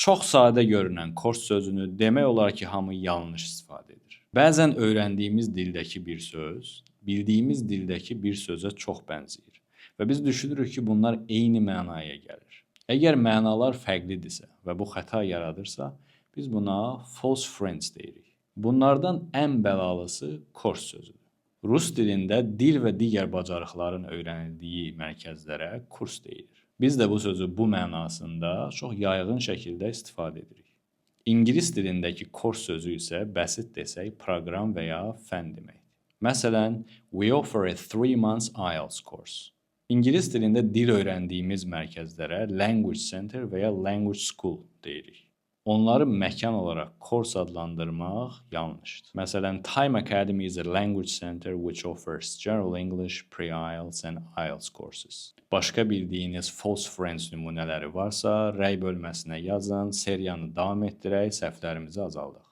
Çox sadə görünən course sözünü demək olar ki, hamı yanlış istifadə edir. Bəzən öyrəndiyimiz dildəki bir söz, bildiyimiz dildəki bir sözə çox bənzəyir və biz düşünürük ki, bunlar eyni mənaya gəlir. Əgər mənalar fərqlidirsə və bu xəta yaradırsa, biz buna false friends deyirik. Bunlardan ən bəlalısı course sözüdür. Rus dilində dil və digər bacarıqların öyrənildiyi mərkəzlərə kurs deyilir. Biz də bu sözü bu mənasında çox yayğın şəkildə istifadə edirik. İngilis dilindəki course sözü isə bəsit desək proqram və ya fən deməkdir. Məsələn, we offer a 3 months IELTS course. İngilis dilində dil öyrəndiyimiz mərkəzlərə language center və ya language school deyirik. Onları məkan olaraq kurs adlandırmaq yanlışdır. Məsələn, Time Academy is a language center which offers general English, pre-IELTS and IELTS courses. Başqa bildiyiniz false friends nümunələri varsa, rəy bölməsinə yazın, seriyanı davam etdirək, səhvlərimizi azaldaq.